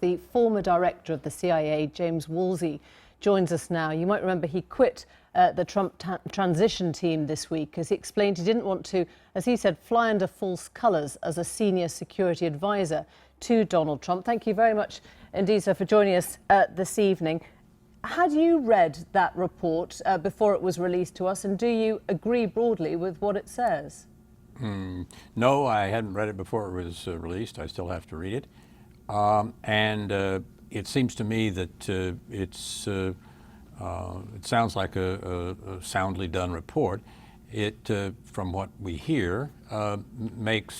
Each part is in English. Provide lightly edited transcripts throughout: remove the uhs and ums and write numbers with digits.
the former director of the CIA, James Woolsey, joins us now. You might remember he quit the Trump transition team this week as he explained he didn't want to, as he said, fly under false colours as a senior security advisor to Donald Trump. Thank you very much indeed, sir, for joining us this evening. Had you read that report before it was released to us, and do you agree broadly with what it says? No, I hadn't read it before it was released. I still have to read it. It seems to me that it sounds like a soundly done report. It, from what we hear, makes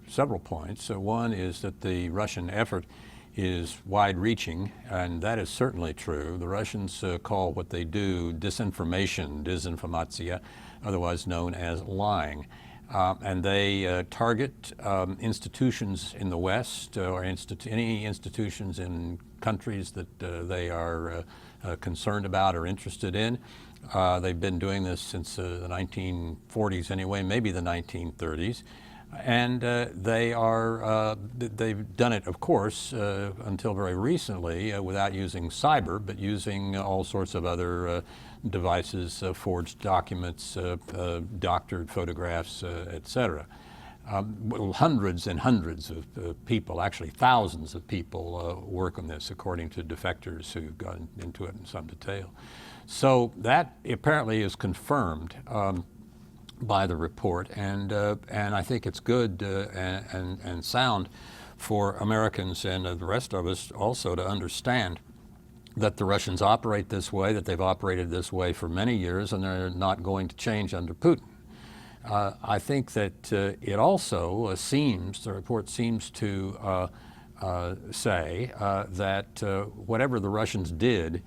several points. One is that the Russian effort is wide-reaching, and that is certainly true. The Russians call what they do disinformation, disinformatia, otherwise known as lying. And they target institutions in the West or any institutions in countries that they are concerned about or interested in. They've been doing this since the 1940s anyway, maybe the 1930s. And they've done it, of course, until very recently without using cyber, but using all sorts of other devices, forged documents, doctored photographs, etc. Hundreds and hundreds of people, actually thousands of people, work on this, according to defectors who got into it in some detail. So that apparently is confirmed by the report, and I think it's good and sound for Americans and the rest of us also to understand that the Russians operate this way, that they've operated this way for many years, and they're not going to change under Putin. I think that it also seems, the report seems to say that whatever the Russians did,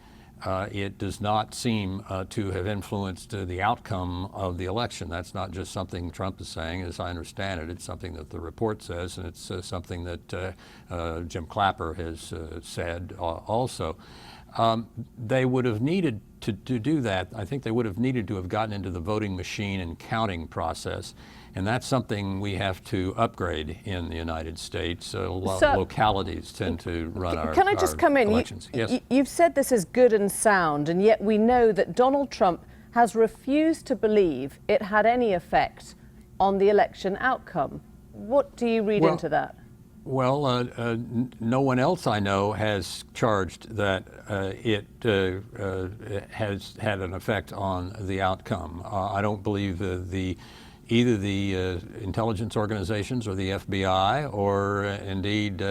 it does not seem to have influenced the outcome of the election. That's not just something Trump is saying, as I understand it. It's something that the report says, and it's something that Jim Clapper has said also. They would have needed to do that. I think they would have needed to have gotten into the voting machine and counting process. And that's something we have to upgrade in the United States. Localities tend to run our elections. Can I just come in? Yes. You've said this is good and sound, and yet we know that Donald Trump has refused to believe it had any effect on the election outcome. What do you read into that? Well, no one else I know has charged that it has had an effect on the outcome. I don't believe either the intelligence organizations or the FBI or indeed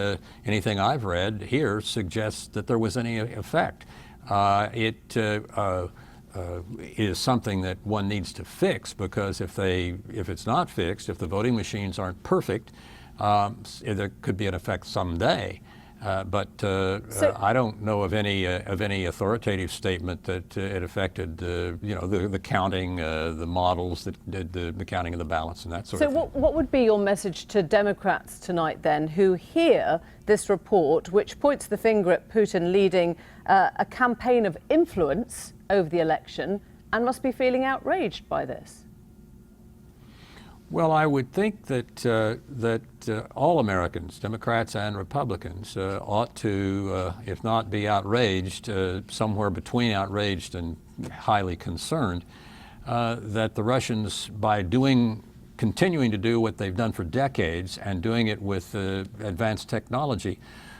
anything I've read here suggests that there was any effect. It is something that one needs to fix, because if it's not fixed, if the voting machines aren't perfect, there could be an effect someday. But I don't know of any authoritative statement that it affected the counting, the models that did the counting of the ballots and that sort of thing. So what would be your message to Democrats tonight then, who hear this report which points the finger at Putin leading a campaign of influence over the election and must be feeling outraged by this? Well, I would think that all Americans, Democrats and Republicans, ought to, if not be outraged, somewhere between outraged and highly concerned, that the Russians, by continuing to do what they've done for decades and doing it with advanced technology,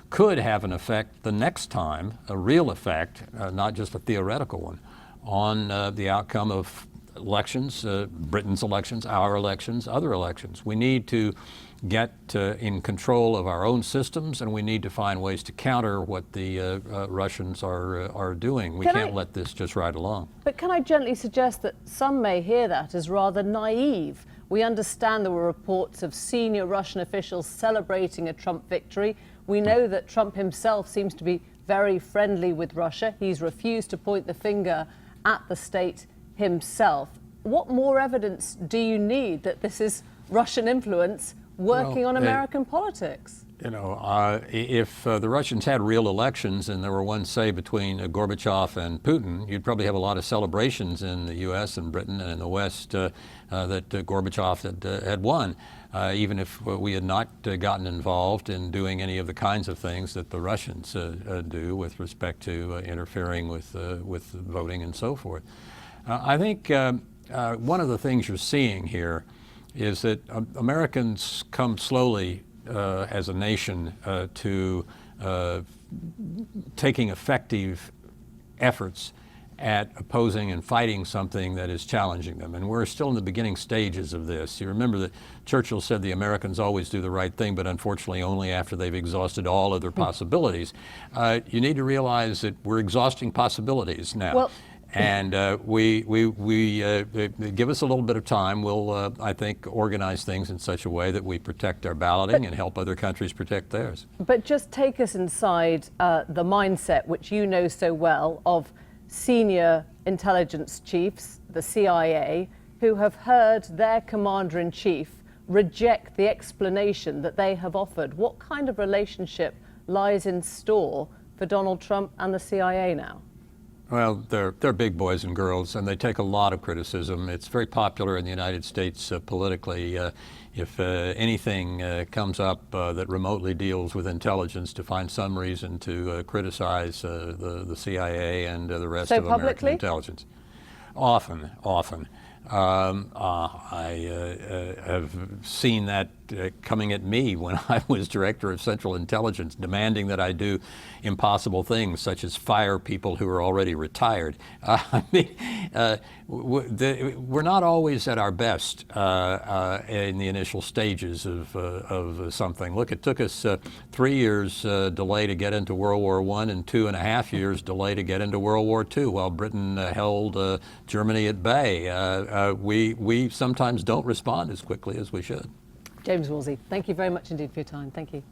could have an effect the next time, a real effect, not just a theoretical one, on the outcome of elections, Britain's elections, our elections, other elections. We need to get in control of our own systems, and we need to find ways to counter what the Russians are doing. We can't let this just ride along. But can I gently suggest that some may hear that as rather naive? We understand there were reports of senior Russian officials celebrating a Trump victory. We know that Trump himself seems to be very friendly with Russia. He's refused to point the finger at the state himself. What more evidence do you need that this is Russian influence working on American politics? If the Russians had real elections and there were one, say, between Gorbachev and Putin, you'd probably have a lot of celebrations in the U.S. and Britain and in the West that Gorbachev had won. even if we had not gotten involved in doing any of the kinds of things that the Russians do with respect to interfering with voting and so forth. I think one of the things you're seeing here is that Americans come slowly as a nation to taking effective efforts at opposing and fighting something that is challenging them. And we're still in the beginning stages of this. You remember that Churchill said the Americans always do the right thing, but unfortunately only after they've exhausted all other possibilities. You need to realize that we're exhausting possibilities now. Well, and we give us a little bit of time. We'll, I think, organize things in such a way that we protect our balloting and help other countries protect theirs. But just take us inside the mindset, which you know so well, of senior intelligence chiefs, the CIA, who have heard their commander-in-chief reject the explanation that they have offered. What kind of relationship lies in store for Donald Trump and the CIA now? Well, they're big boys and girls, and they take a lot of criticism. It's very popular in the United States politically. If anything comes up that remotely deals with intelligence, to find some reason to criticize the CIA and the rest of American intelligence. Often. I have seen that coming at me when I was director of Central Intelligence, demanding that I do impossible things such as fire people who are already retired. I mean, we're not always at our best in the initial stages of something. Look, it took us 3 years delay to get into World War I and 2.5 years delay to get into World War II while Britain held Germany at bay. We sometimes don't respond as quickly as we should. James Woolsey, thank you very much indeed for your time. Thank you.